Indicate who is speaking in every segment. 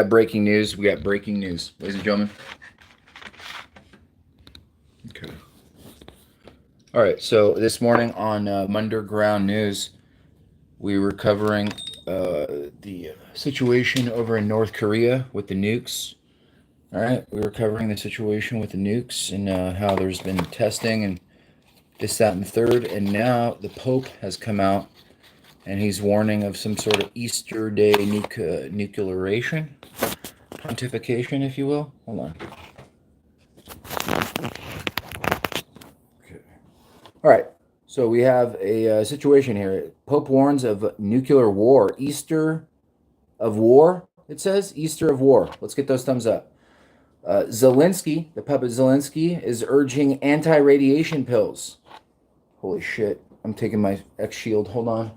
Speaker 1: breaking news. We got breaking news, ladies and gentlemen. Okay. All right. So this morning on Mundergroundnews, we were covering the situation over in North Korea with the nukes. All right. We were covering the situation with the nukes and how there's been testing and this, that, and the third. And now the Pope has come out and he's warning of some sort of Easter Day nuclearation, pontification, if you will. Hold on. Okay. All right. So we have a situation here. Pope warns of nuclear war. Easter of war, it says. Easter of war. Let's get those thumbs up. Zelensky, the puppet Zelensky, is urging anti-radiation pills. Holy shit. I'm taking my X shield. Hold on.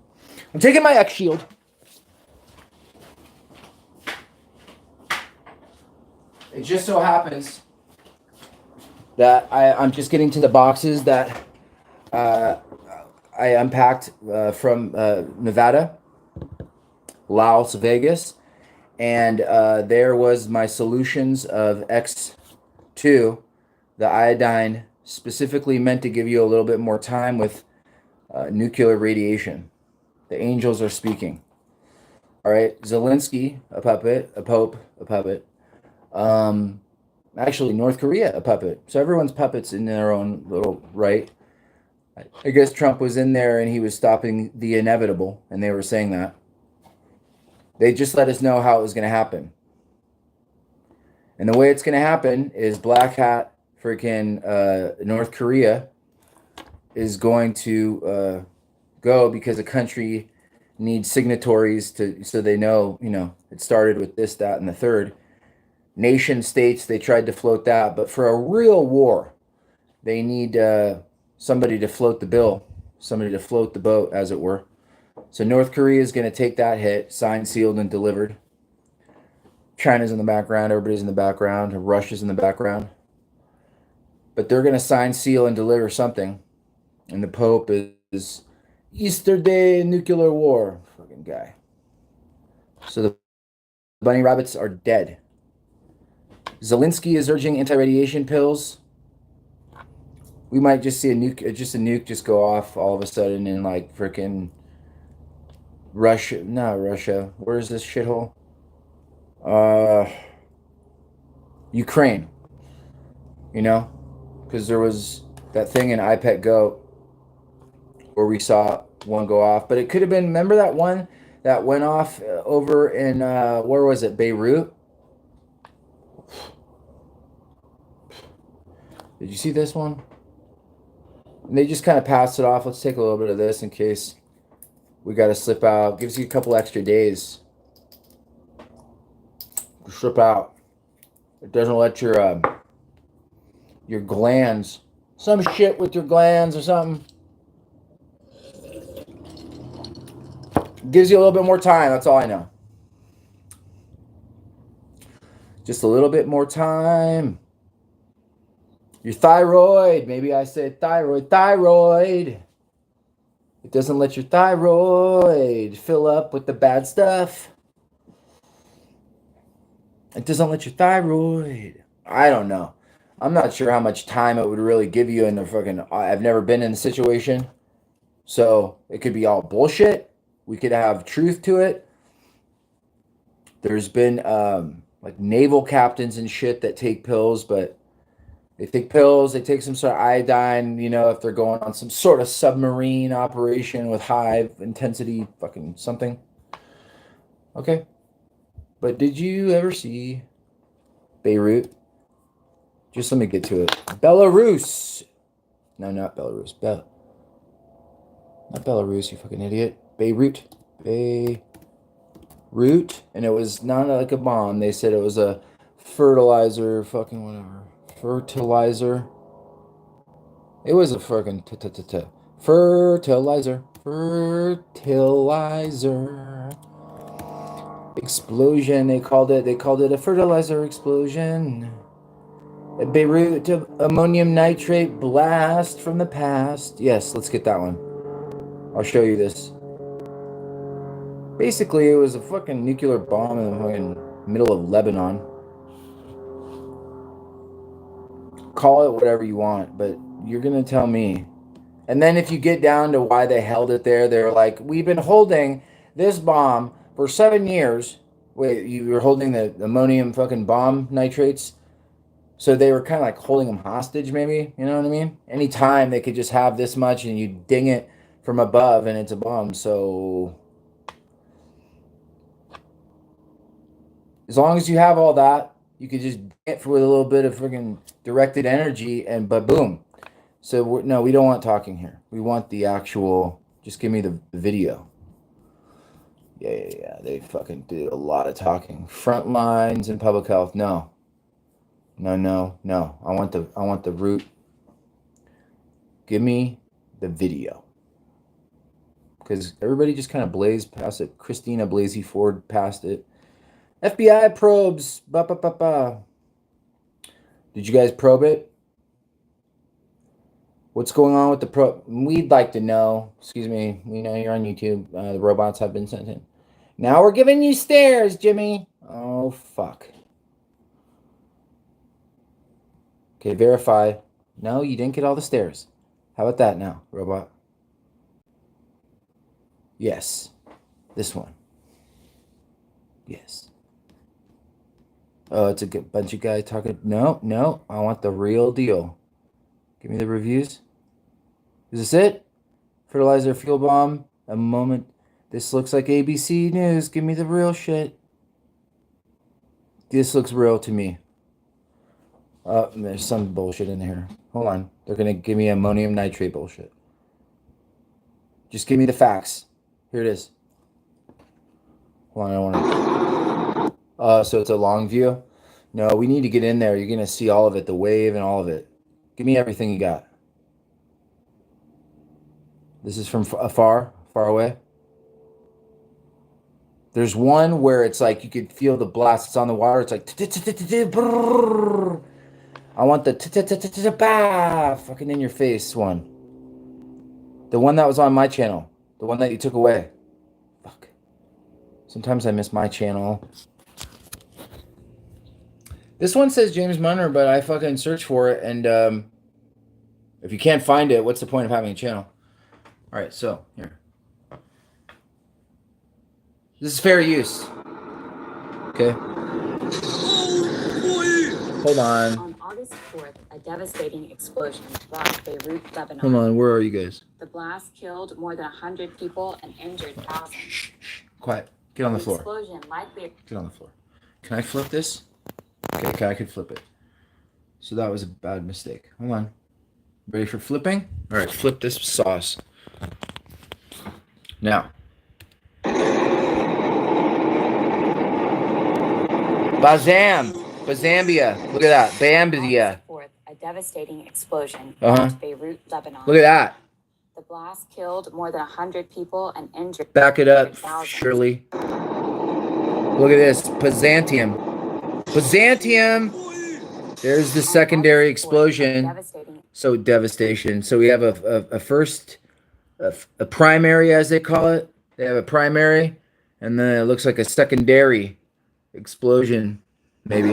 Speaker 1: I'm taking my X shield. It just so happens that I'm just getting to the boxes that I unpacked from Nevada, Las Vegas, and there was my solutions of X2, the iodine specifically meant to give you a little bit more time with nuclear radiation. The angels are speaking. All right, Zelensky, a puppet, a pope, a puppet. Actually, North Korea, a puppet. So everyone's puppets in their own little right. I guess Trump was in there and he was stopping the inevitable, and they were saying that. They just let us know how it was going to happen. And the way it's going to happen is Black Hat freaking North Korea is going to go because a country needs signatories so they know, it started with this, that, and the third. Nation states, they tried to float that, but for a real war, they need somebody to float the bill, somebody to float the boat, as it were. So North Korea is going to take that hit, signed, sealed, and delivered. China's in the background, everybody's in the background, Russia's in the background. But they're going to sign, seal, and deliver something. And the Pope is Easter Day nuclear war. Fucking guy. So the bunny rabbits are dead. Zelensky is urging anti-radiation pills. We might just see a nuke just go off all of a sudden in like freaking Russia. Not Russia. Where is this shithole? Ukraine. Because there was that thing in iPet Go where we saw one go off, but it could have been. Remember that one that went off over in where was it? Beirut. Did you see this one? And they just kind of passed it off. Let's take a little bit of this in case we got to slip out. Gives you a couple extra days. Slip out. It doesn't let your glands, some shit with your glands or something. Gives you a little bit more time. That's all I know. Just a little bit more time. Your thyroid. Maybe I said thyroid. It doesn't let your thyroid fill up with the bad stuff. It doesn't let your thyroid. I don't know. I'm not sure how much time it would really give you in the fucking. I've never been in the situation. So it could be all bullshit. We could have truth to it. There's been like naval captains and shit that take pills, but they take pills, they take some sort of iodine, if they're going on some sort of submarine operation with high intensity fucking something. Okay. But did you ever see Beirut? Just let me get to it. Belarus. No, not Belarus. Not Belarus, you fucking idiot. Beirut. Beirut. And it was not like a bomb. They said it was a fertilizer, fucking whatever. Fertilizer. It was a fucking fertilizer. Fertilizer. Explosion. They called it a fertilizer explosion. A Beirut ammonium nitrate blast from the past. Yes, let's get that one. I'll show you this. Basically, it was a fucking nuclear bomb in the fucking middle of Lebanon. Call it whatever you want, but you're going to tell me. And then if you get down to why they held it there, they're like, we've been holding this bomb for 7 years. Wait, you were holding the ammonium fucking bomb nitrates? So they were kind of like holding them hostage, maybe? You know what I mean? Anytime they could just have this much and you ding it from above and it's a bomb. So as long as you have all that, you could just ding it with a little bit of freaking directed energy and boom. So no, we don't want talking here. We want the actual, just give me the video. Yeah. They fucking did a lot of talking. Front lines and public health. No. I want the root. Give me the video. Because everybody just kind of blazed past it. Christina Blasey Ford passed it. FBI probes. Did you guys probe it? What's going on with the probe? We'd like to know. Excuse me. We know you're on YouTube. The robots have been sent in. Now we're giving you stares, Jimmy. Oh, fuck. Okay, verify. No, you didn't get all the stairs. How about that now, robot? Yes. This one. Yes. Oh, it's a bunch of guys talking. No. I want the real deal. Give me the reviews. Is this it? Fertilizer fuel bomb. A moment. This looks like ABC News. Give me the real shit. This looks real to me. There's some bullshit in here. Hold on. They're going to give me ammonium nitrate bullshit. Just give me the facts. Here it is. Hold on, I want to... so it's a long view? No, we need to get in there. You're going to see all of it, the wave and all of it. Give me everything you got. This is from far away. There's one where it's like you could feel the blast. It's on the water. It's like... I want the fucking in your face one. The one that was on my channel. The one that you took away. Fuck. Sometimes I miss my channel. This one says James Munner, but I fucking search for it, and if you can't find it, what's the point of having a channel? All right, so here. This is fair use. Okay. Hold on.
Speaker 2: On August 4th, a devastating explosion rocked Beirut, Lebanon.
Speaker 1: Hold on, where are you guys?
Speaker 2: The blast killed more than 100 people and injured thousands.
Speaker 1: Shh. Quiet. Get on the floor.
Speaker 2: Explosion likely...
Speaker 1: Get on the floor. Can I flip this? Okay, I could flip it. So that was a bad mistake. Hold on. Ready for flipping? All right, flip this sauce. Now. Bazam! Bazambia. Look at that. Bambia.
Speaker 2: A devastating explosion rocked Beirut, Lebanon.
Speaker 1: Look at that.
Speaker 2: The blast killed more than 100 people and injured...
Speaker 1: Back it up, Shirley. Look at this. Byzantium. There's the secondary explosion. So devastation. So we have a first, a primary, as they call it. They have a primary, and then it looks like a secondary explosion, maybe.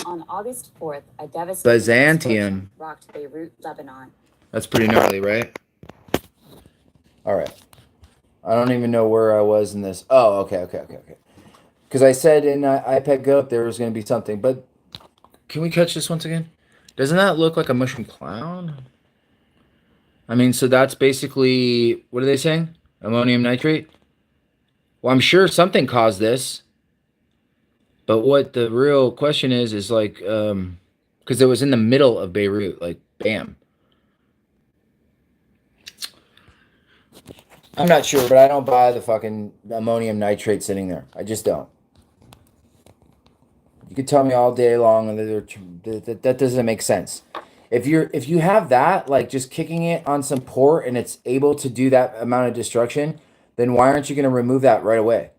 Speaker 2: On August 4th, a devastating
Speaker 1: Byzantium
Speaker 2: rocked Beirut, Lebanon.
Speaker 1: That's pretty gnarly, right? All right. I don't even know where I was in this. Oh, okay. Because I said in iPad Go there was going to be something. But can we catch this once again? Doesn't that look like a mushroom cloud? I mean, so that's basically, what are they saying? Ammonium nitrate? Well, I'm sure something caused this. But what the real question is like, because it was in the middle of Beirut, like, bam. I'm not sure, but I don't buy the fucking ammonium nitrate sitting there. I just don't. You could tell me all day long that doesn't make sense. If you have that, like just kicking it on some port and it's able to do that amount of destruction, then why aren't you going to remove that right away?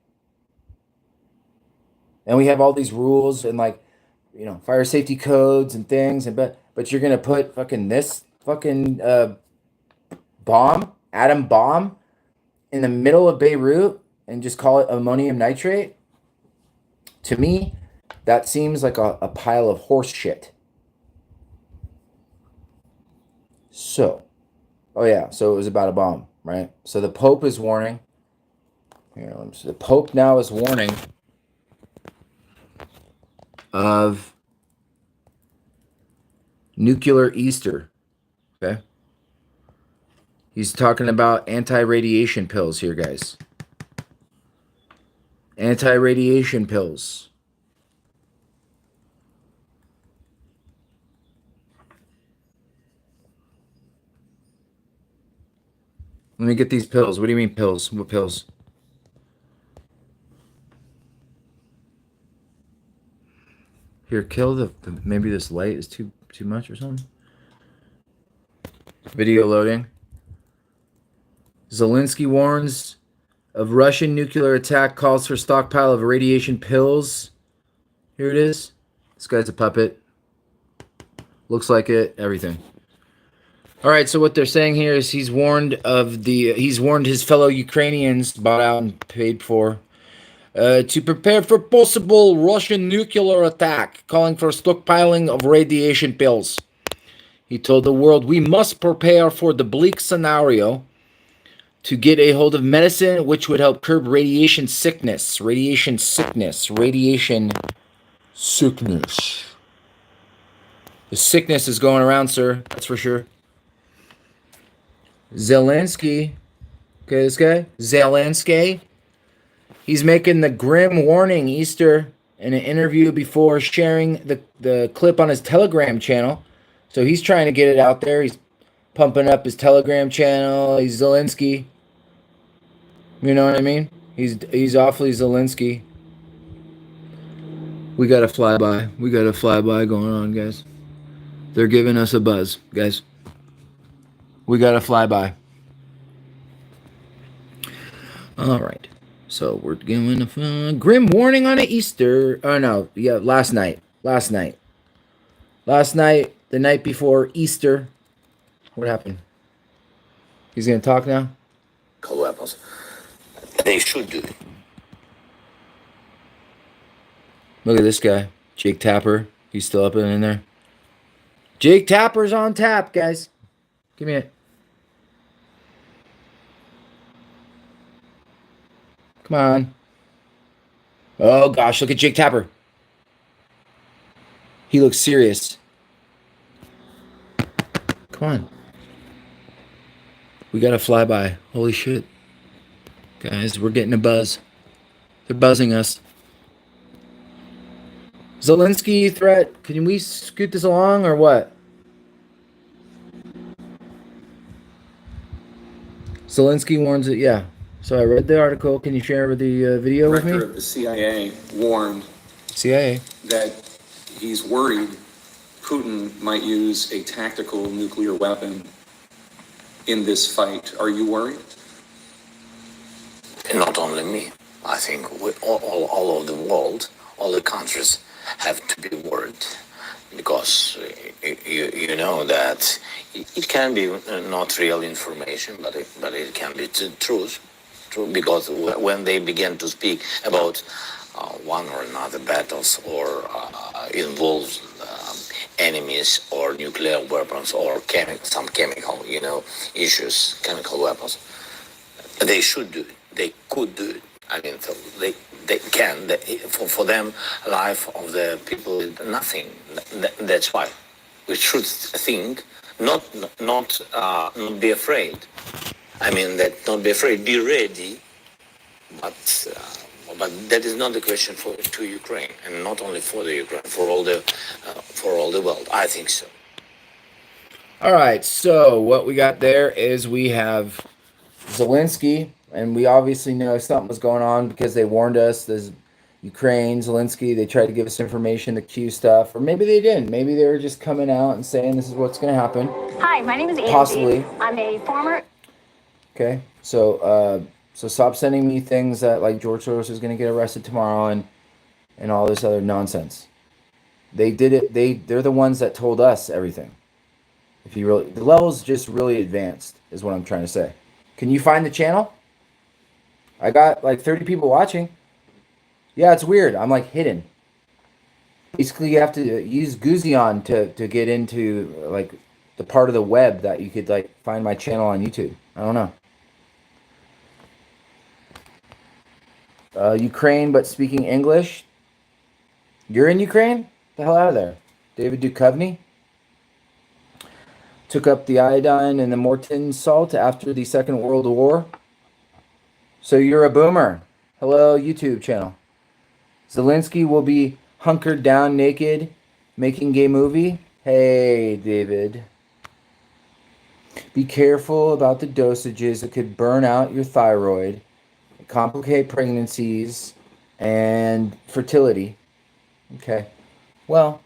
Speaker 1: And we have all these rules and like, you know, fire safety codes and things, and but you're going to put fucking this fucking bomb, atom bomb, in the middle of Beirut and just call it ammonium nitrate, to me, that seems like a pile of horse shit. So, oh yeah, so it was about a bomb, right? So the Pope is warning. Here, let me see. The Pope now is warning of nuclear Easter. Okay. He's talking about anti-radiation pills here, guys. Anti-radiation pills. Let me get these pills. What do you mean pills? What pills? Here, kill the maybe this light is too much or something. Video loading. Zelensky warns of Russian nuclear attack, calls for stockpile of radiation pills. Here it is. This guy's a puppet. Looks like it. Everything. All right. So what they're saying here is he's warned his fellow Ukrainians, bought out and paid for, to prepare for possible Russian nuclear attack, calling for stockpiling of radiation pills. He told the world, "We must prepare for the bleak scenario to get a hold of medicine which would help curb radiation sickness." Radiation sickness. Radiation sickness. The sickness is going around, sir. That's for sure. Zelensky. Okay, this guy. Zelensky. He's making the grim warning Easter in an interview before sharing the clip on his Telegram channel. So he's trying to get it out there. He's pumping up his Telegram channel. He's Zelensky. You know what I mean? He's awfully Zelensky. We got a flyby. We got a flyby going on, guys. They're giving us a buzz, guys. We got a flyby. All right. So we're giving a grim warning on Easter. Oh, no. Yeah, last night. The night before Easter. What happened? He's going to talk now?
Speaker 3: Weapons. They should do it.
Speaker 1: Look at this guy. Jake Tapper. He's still up in there. Jake Tapper's on tap, guys. Give me it. Come on. Oh, gosh. Look at Jake Tapper. He looks serious. Come on. We got a flyby. Holy shit. Guys, we're getting a buzz. They're buzzing us. Zelensky threat. Can we scoot this along or what? Zelensky warns it. Yeah. So I read the article. Can you share the video with me?
Speaker 4: Director of the CIA warned
Speaker 1: CIA
Speaker 4: that he's worried Putin might use a tactical nuclear weapon in this fight. Are you worried?
Speaker 3: Not only me. I think all over the world, all the countries have to be worried, because you know that it can be not real information, but it can be truth. True, because when they begin to speak about one or another battles or involves enemies or nuclear weapons or some chemical issues, chemical weapons, they should do it. They could do it. I mean, so they can. For them, life of the people is nothing. That's why we should think, not be afraid. I mean, not be afraid, be ready. But that is not the question to Ukraine, and not only for the Ukraine, for all the world. I think so.
Speaker 1: All right, so what we got there is we have Zelensky, and we obviously know something was going on because they warned us. There's Ukraine, Zelensky, they tried to give us information, the Q stuff, or maybe they didn't. Maybe they were just coming out and saying this is what's going to happen.
Speaker 5: Hi, my name is Angie.
Speaker 1: Possibly.
Speaker 5: I'm a former...
Speaker 1: Okay, so stop sending me things that like George Soros is going to get arrested tomorrow and all this other nonsense. They did it. They're the ones that told us everything. The levels just really advanced is what I'm trying to say. Can you find the channel? I got like 30 people watching. Yeah, it's weird. I'm like hidden. Basically, you have to use Gooseon to get into like the part of the web that you could like find my channel on YouTube. I don't know. Ukraine, but speaking English. You're in Ukraine? The hell out of there. David Duchovny took up the iodine and the Morton salt after the Second World War. So you're a boomer. Hello, YouTube channel. Zelensky will be hunkered down naked, making gay movie. Hey, David. Be careful about the dosages. It could burn out your thyroid, complicate pregnancies, and fertility. Okay. Well,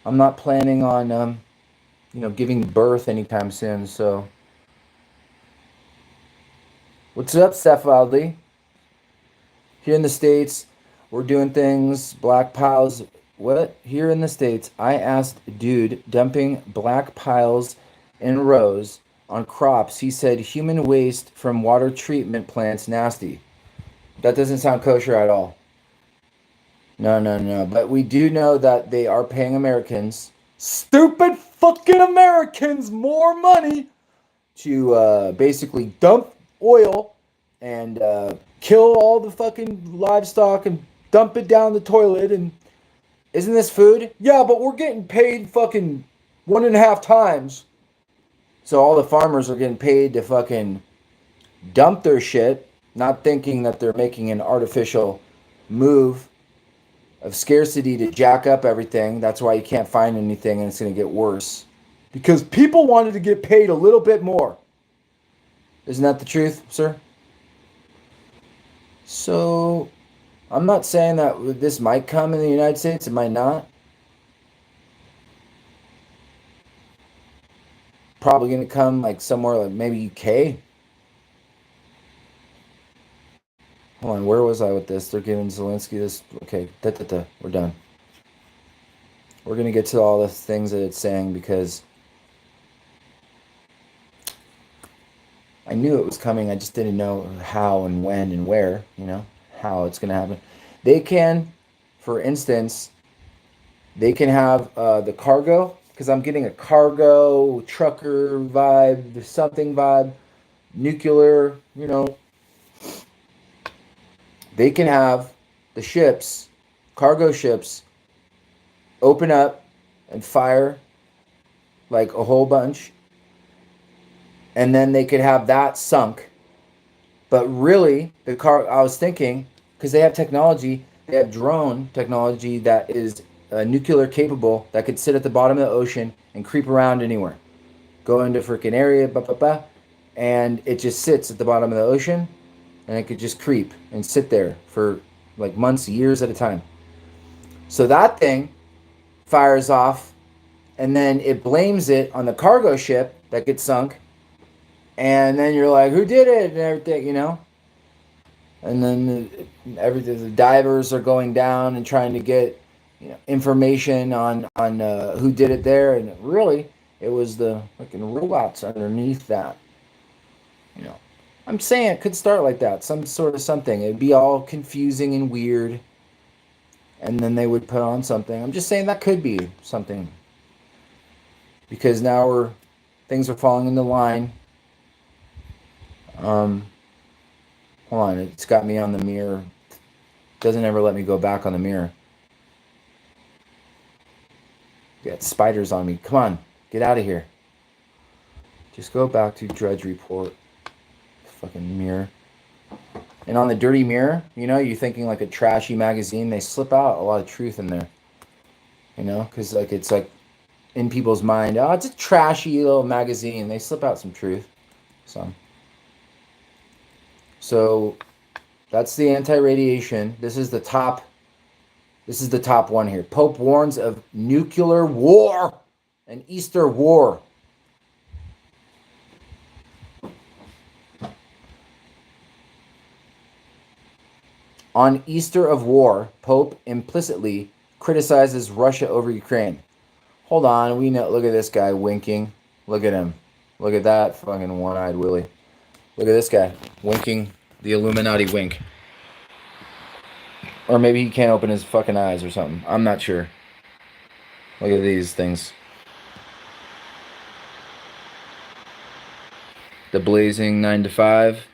Speaker 1: I'm not planning on, giving birth anytime soon, so. What's up, Steph Wildly? Here in the States, we're doing things, black piles. What? Here in the States, I asked dude dumping black piles in rows on crops. He said human waste from water treatment plants nasty. That doesn't sound kosher at all. No. But we do know that they are paying Americans, stupid fucking Americans, more money to basically dump oil and kill all the fucking livestock and dump it down the toilet. And isn't this food? Yeah, but we're getting paid fucking 1.5 times. So all the farmers are getting paid to fucking dump their shit, not thinking that they're making an artificial move of scarcity to jack up everything. That's why you can't find anything and it's going to get worse. Because people wanted to get paid a little bit more. Isn't that the truth, sir? So, I'm not saying that this might come in the United States. It might not. Probably going to come like somewhere like maybe UK. Hold on, where was I with this? They're giving Zelensky this. Okay, we're done. We're going to get to all the things that it's saying because I knew it was coming. I just didn't know how and when and where, how it's going to happen. They can, for instance, they can have the cargo, because I'm getting a cargo, trucker vibe, something vibe, nuclear, They can have the ships, cargo ships, open up and fire like a whole bunch. And then they could have that sunk. But really, I was thinking, because they have technology, they have drone technology that is nuclear capable, that could sit at the bottom of the ocean and creep around anywhere. Go into a freaking area, and it just sits at the bottom of the ocean. And it could just creep and sit there for like months, years at a time. So that thing fires off, and then it blames it on the cargo ship that gets sunk. And then you're like, who did it? And everything, And then the divers are going down and trying to get information on who did it there. And really, it was the fucking robots underneath that. I'm saying it could start like that, some sort of something. It'd be all confusing and weird, and then they would put on something. I'm just saying that could be something, because now things are falling into line. Hold on, it's got me on the mirror. Doesn't ever let me go back on the mirror. Got spiders on me. Come on, get out of here. Just go back to Drudge Report. Fucking mirror. And on the dirty mirror, you're thinking like a trashy magazine, they slip out a lot of truth in there. Because it's like in people's mind, oh, it's a trashy little magazine. They slip out some truth. So that's the anti-radiation. This is the top one here. Pope warns of nuclear war and Easter war. On Easter of war, Pope implicitly criticizes Russia over Ukraine. Hold on, we know. Look at this guy winking. Look at him. Look at that fucking one-eyed Willie. Look at this guy. winking the Illuminati wink. Or maybe he can't open his fucking eyes or something. I'm not sure. Look at these things. The blazing 9 to 5.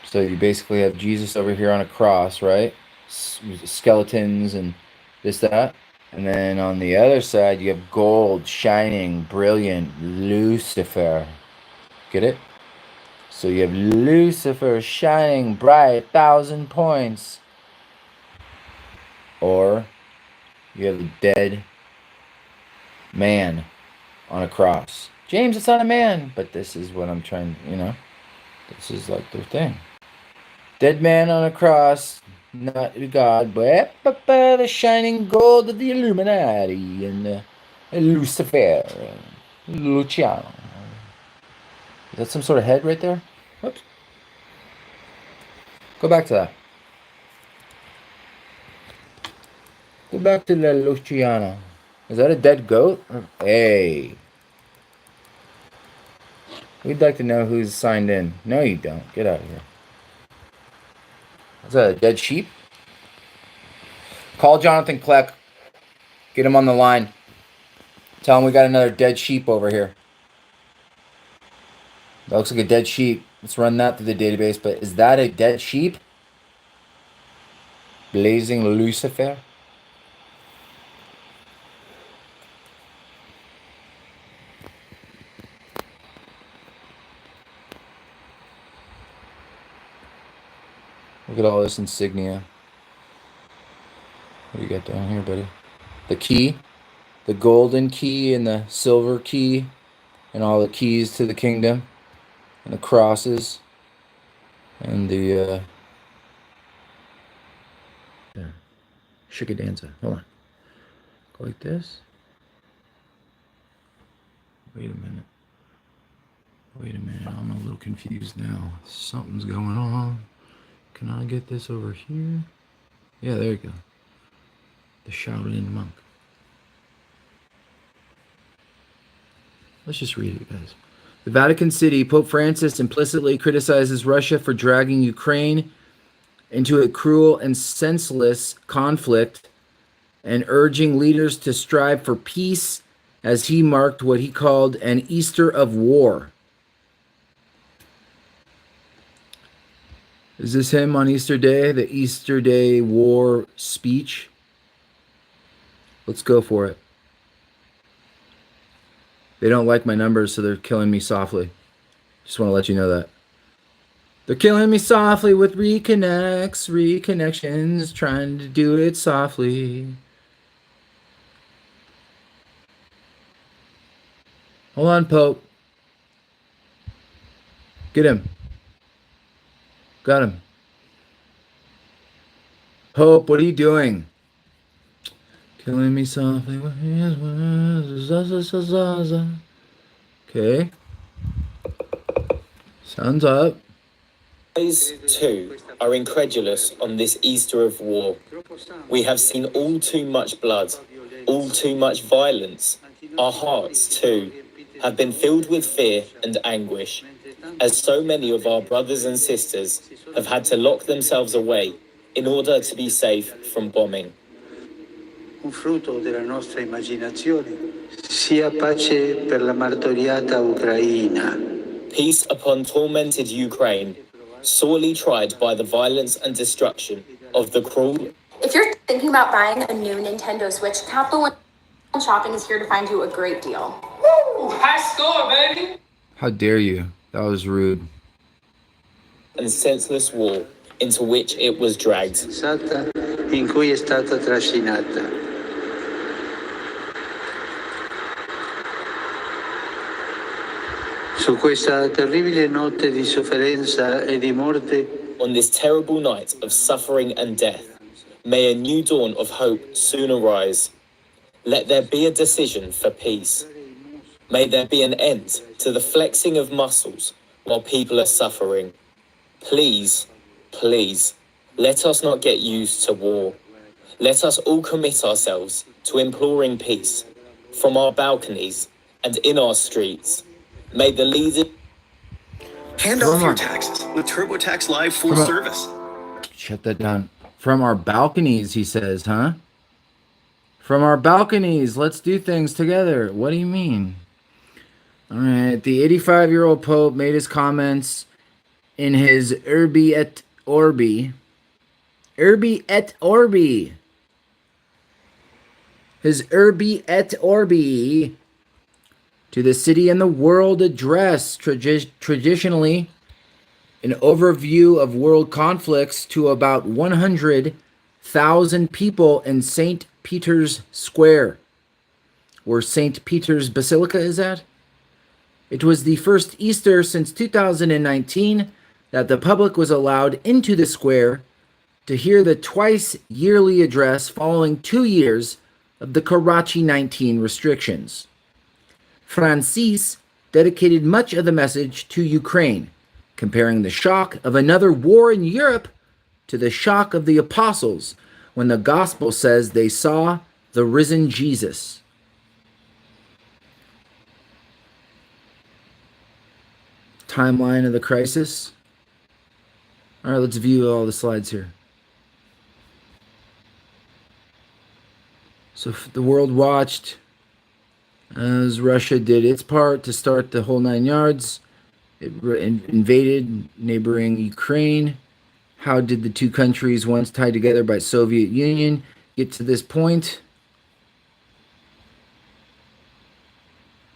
Speaker 1: So you basically have Jesus over here on a cross, right? Skeletons and this, that. And then on the other side, you have gold, shining, brilliant, Lucifer. Get it? So you have Lucifer shining bright, 1,000 points. Or you have a dead man on a cross. James, it's not a man. But this is what I'm trying, this is like their thing. Dead man on a cross, not God, but the shining gold of the Illuminati and Lucifer, Luciano. Is that some sort of head right there? Whoops. Go back to that. Go back to the Luciano. Is that a dead goat? Hey. We'd like to know who's signed in. No, you don't. Get out of here. Is that a dead sheep? Call Jonathan Kleck. Get him on the line. Tell him we got another dead sheep over here. That looks like a dead sheep. Let's run that through the database. But is that a dead sheep? Blazing Lucifer? Look at all this insignia. What do you got down here, buddy? The key. The golden key and the silver key. And all the keys to the kingdom. And the crosses. And the... There. Shikadanza. Hold on. Go like this. Wait a minute. I'm a little confused now. Something's going on. Can I get this over here? Yeah, there you go. The Shaolin monk. Let's just read it, guys. The Vatican City, Pope Francis implicitly criticizes Russia for dragging Ukraine into a cruel and senseless conflict and urging leaders to strive for peace as he marked what he called an Easter of war. Is this him on Easter Day? The Easter Day war speech? Let's go for it. They don't like my numbers, so they're killing me softly. Just want to let you know that. They're killing me softly with reconnections, trying to do it softly. Hold on, Pope. Get him. Got him. Pope, what are you doing? Killing me softly with his words. Okay. Sun's up.
Speaker 3: Those too are incredulous on this Easter of war. We have seen all too much blood, all too much violence. Our hearts, too, have been filled with fear and anguish, as so many of our brothers and sisters have had to lock themselves away in order to be safe from bombing.
Speaker 6: Un frutto della nostra immaginazione. Sia pace per la martoriata Ucraina.
Speaker 3: Peace upon tormented Ukraine, sorely tried by the violence and destruction of the cruel.
Speaker 5: If you're thinking about buying a new Nintendo Switch, Capital One Shopping is here to find you a great deal.
Speaker 7: Woo! High score, baby!
Speaker 1: How dare you? That was rude.
Speaker 3: And senseless war into which it was dragged.
Speaker 6: In cui è stata trascinata. Su questa terribile notte di sofferenza e di morte.
Speaker 3: On this terrible night of suffering and death, may a new dawn of hope soon arise. Let there be a decision for peace. May there be an end to the flexing of muscles while people are suffering. Please, please, let us not get used to war. Let us all commit ourselves to imploring peace from our balconies and in our streets. May the leaders...
Speaker 8: Hand
Speaker 1: From
Speaker 8: off your
Speaker 1: our,
Speaker 8: taxes with TurboTax Live full
Speaker 1: from
Speaker 8: service.
Speaker 1: shut that down. From our balconies, he says, huh? From our balconies, let's do things together. What do you mean? All right. The 85-year-old Pope made his comments in his Urbi et Orbi. Urbi et Orbi. His Urbi et Orbi to the city and the world address, traditionally an overview of world conflicts to about 100,000 people in St. Peter's Square, where St. Peter's Basilica is at. It was the first Easter since 2019 that the public was allowed into the square to hear the twice yearly address following 2 years of the Karachi 19 restrictions. Francis dedicated much of the message to Ukraine, comparing the shock of another war in Europe to the shock of the apostles when the gospel says they saw the risen Jesus. Timeline of the crisis. All right, let's view all the slides here. So the world watched as Russia did its part to start the whole 9 yards. It invaded neighboring Ukraine. How did the two countries, once tied together by Soviet Union, get to this point?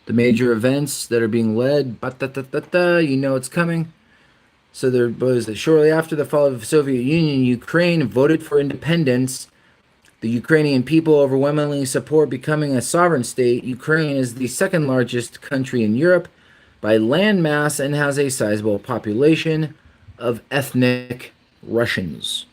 Speaker 1: The major events that are being led, you know it's coming. So there was shortly after the fall of the Soviet Union, Ukraine voted for independence. The Ukrainian people overwhelmingly support becoming a sovereign state. Ukraine is the second largest country in Europe by landmass and has a sizable population of ethnic Russians.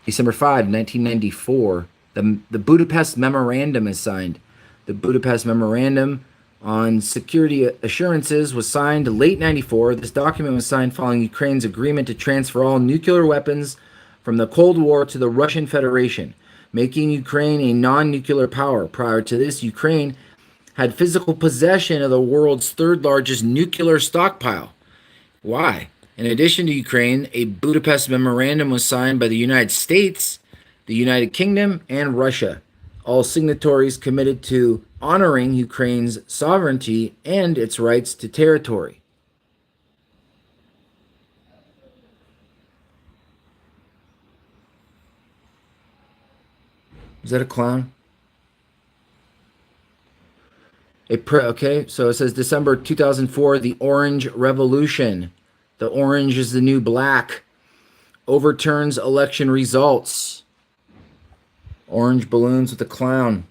Speaker 1: December 5, 1994, the Budapest Memorandum is signed. The Budapest Memorandum on Security Assurances was signed late 94. This document was signed following Ukraine's agreement to transfer all nuclear weapons from the Cold War to the Russian Federation, making Ukraine a non-nuclear power. Prior to this, Ukraine had physical possession of the world's third largest nuclear stockpile. Why? In addition to Ukraine, a Budapest Memorandum was signed by the United States, the United Kingdom, and Russia, all signatories committed to honoring Ukraine's sovereignty and its rights to territory. Is that a clown? Okay, so it says December 2004, the Orange Revolution. The orange is the new black. Overturns election results. Orange balloons with the clown.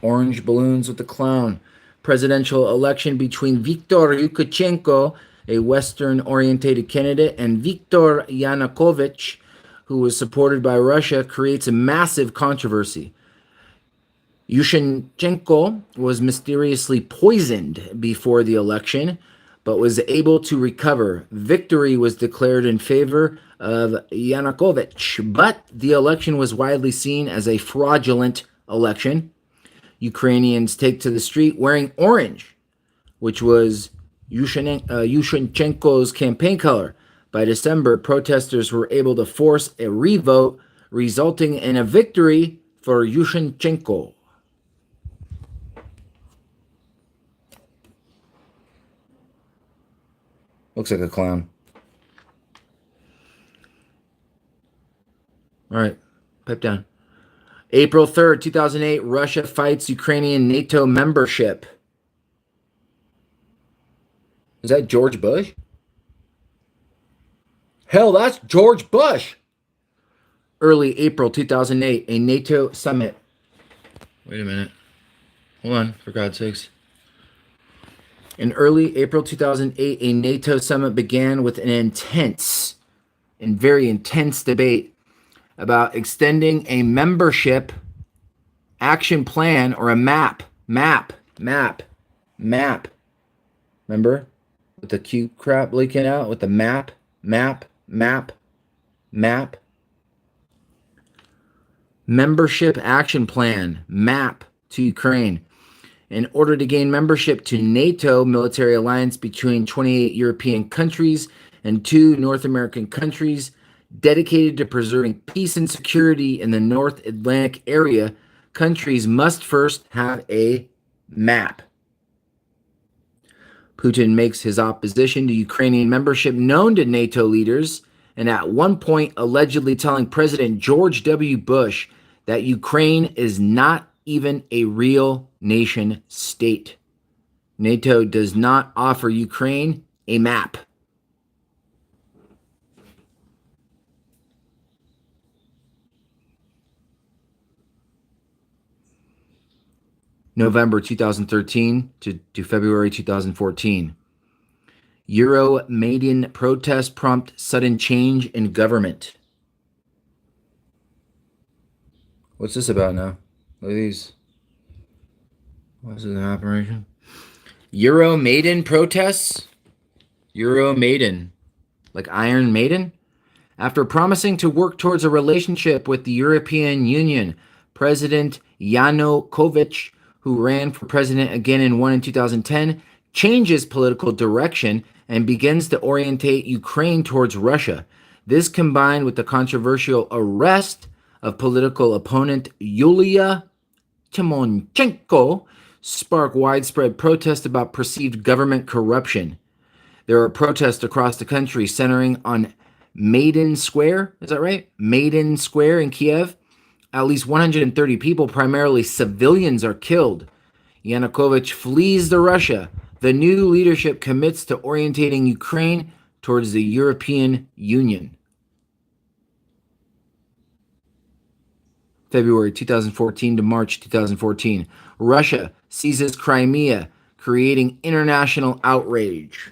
Speaker 1: Orange balloons with the clown. Presidential election between Viktor Yushchenko, a Western-oriented candidate, and Viktor Yanukovych, who was supported by Russia, creates a massive controversy. Yushchenko was mysteriously poisoned before the election, but was able to recover. Victory was declared in favor of Yanukovych, but the election was widely seen as a fraudulent election. Ukrainians take to the street wearing orange, which was Yushchenko's campaign color. By December, protesters were able to force a revote, resulting in a victory for Yushchenko. Looks like a clown. All right, pipe down. April 3rd, 2008, Russia fights Ukrainian NATO membership. Is that George Bush? Hell, that's George Bush. Early April 2008, a NATO summit. Wait a minute. Hold on, for God's sakes. In early April 2008, a NATO summit began with an intense and very intense debate about extending a membership action plan or a map. Remember? With the Q crap leaking out with the map. Membership action plan, map to Ukraine. in order to gain membership to NATO military alliance between 28 European countries and 2 North American countries dedicated to preserving peace and security in the North Atlantic area, countries must first have a map. Putin makes his opposition to Ukrainian membership known to NATO leaders, and at one point allegedly telling President George W. Bush that Ukraine is not even a real nation state. NATO does not offer Ukraine a map. November 2013 to February 2014. Euromaidan protests prompt sudden change in government. What's this about now? Look at these. What's this, an operation? Euromaidan protests? Euromaidan. Like Iron Maiden? After promising to work towards a relationship with the European Union, President Yanukovych, who ran for president again and won in 2010, changes political direction and begins to orientate Ukraine towards Russia. This, combined with the controversial arrest of political opponent Yulia Timonchenko, spark widespread protest about perceived government corruption. There are protests across the country centering on Maidan Square. Is that right? Maidan Square in Kiev. At least 130 people, primarily civilians, are killed. Yanukovych flees to Russia. The new leadership commits to orientating Ukraine towards the European Union. February 2014 to March 2014. Russia seizes Crimea, creating international outrage.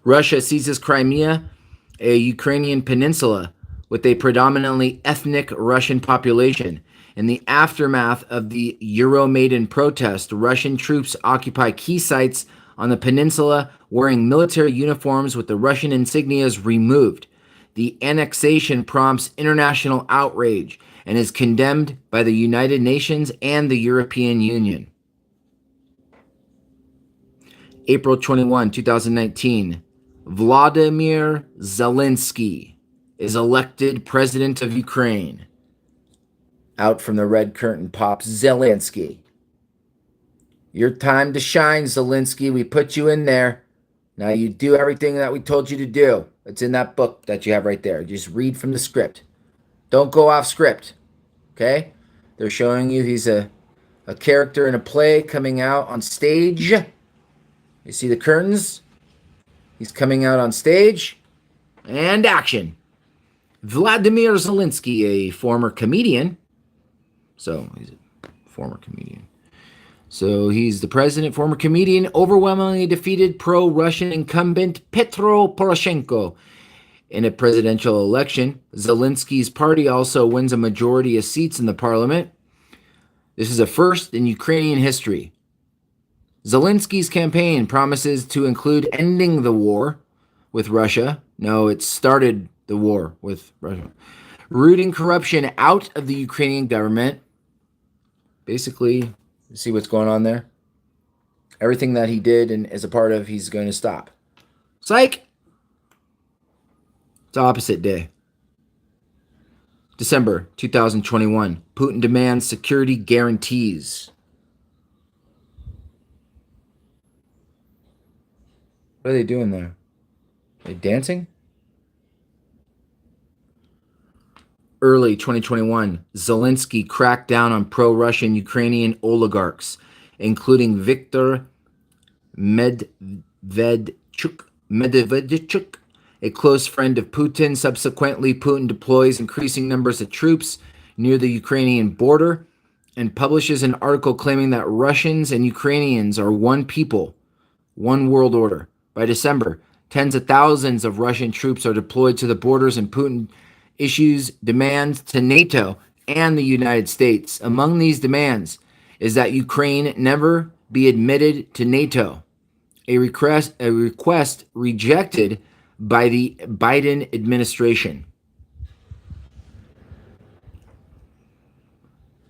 Speaker 1: Russia seizes Crimea, a Ukrainian peninsula with a predominantly ethnic Russian population. In the aftermath of the Euromaidan protest, Russian troops occupy key sites on the peninsula wearing military uniforms with the Russian insignias removed. The annexation prompts international outrage and is condemned by the United Nations and the European Union. April 21, 2019. Vladimir Zelensky is elected president of Ukraine. Out from the red curtain pops Zelensky. Your time to shine, Zelensky. We put you in there. Now you do everything that we told you to do. It's in that book that you have right there. Just read from the script. Don't go off script. Okay? They're showing you he's a character in a play coming out on stage. You see the curtains? He's coming out on stage. And action. Vladimir Zelensky, a former comedian. So, he's a former comedian. So, he's the president, former comedian, overwhelmingly defeated pro-Russian incumbent Petro Poroshenko in a presidential election. Zelensky's party also wins a majority of seats in the parliament. This is a first in Ukrainian history. Zelensky's campaign promises to include ending the war with Russia. No, it started the war with Russia. Rooting corruption out of the Ukrainian government. Basically, see what's going on there? Everything that he did and is a part of, he's going to stop. Psych! It's opposite day. December 2021. Putin demands security guarantees. What are they doing there? Are they dancing? Early 2021, Zelensky cracked down on pro-Russian Ukrainian oligarchs, including Viktor Medvedchuk, a close friend of Putin. Subsequently, Putin deploys increasing numbers of troops near the Ukrainian border and publishes an article claiming that Russians and Ukrainians are one people, one world order. By December, tens of thousands of Russian troops are deployed to the borders, and Putin issues demands to NATO and the United States. Among these demands is that Ukraine never be admitted to NATO, a request rejected by the Biden administration.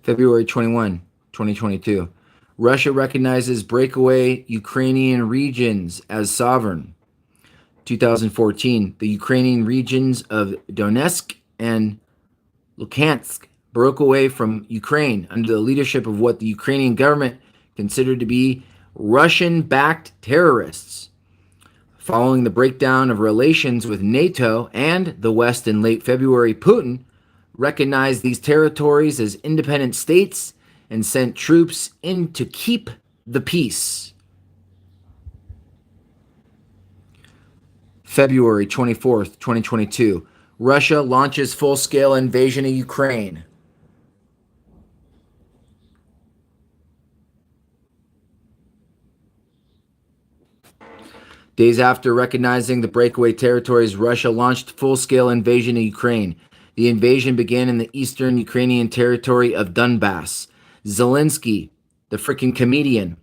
Speaker 1: February 21, 2022. Russia recognizes breakaway Ukrainian regions as sovereign. 2014. The Ukrainian regions of Donetsk and Luhansk broke away from Ukraine under the leadership of what the Ukrainian government considered to be Russian-backed terrorists. Following the breakdown of relations with NATO and the West in late February, Putin recognized these territories as independent states and sent troops in to keep the peace. February 24th, 2022. Russia launches full-scale invasion of Ukraine. Days after recognizing the breakaway territories, Russia launched full-scale invasion of Ukraine. The invasion began in the eastern Ukrainian territory of Donbass. Zelensky, the freaking comedian,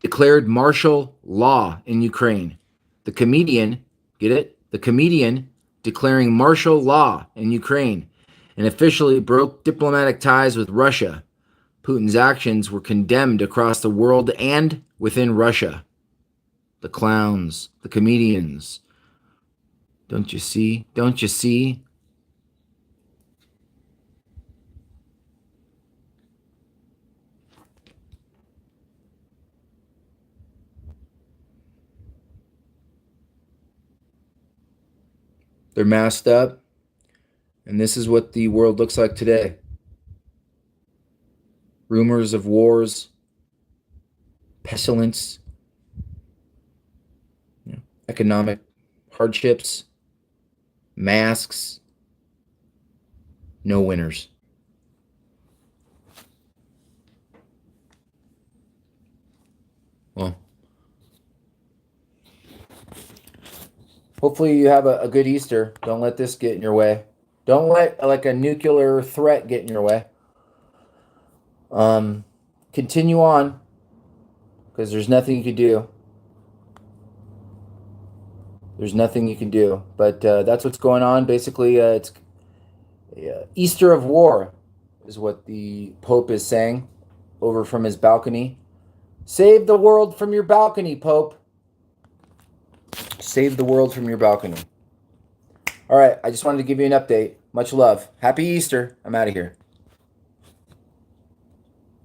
Speaker 1: declared martial law in Ukraine. The comedian, get it? The comedian declaring martial law in Ukraine and officially broke diplomatic ties with Russia. Putin's actions were condemned across the world and within Russia. The clowns, the comedians. Don't you see? Don't you see? They're masked up, and this is what the world looks like today. Rumors of wars, pestilence, economic hardships, masks, no winners. Well, hopefully you have a good Easter. Don't let this get in your way. Don't let like a nuclear threat get in your way. Continue on, because there's nothing you can do. There's nothing you can do. But that's what's going on. Basically, it's Easter of war is what the Pope is saying over from his balcony. Save the world from your balcony, Pope. Save the world from your balcony. All right, I just wanted to give you an update. Much love. Happy Easter. I'm out of here.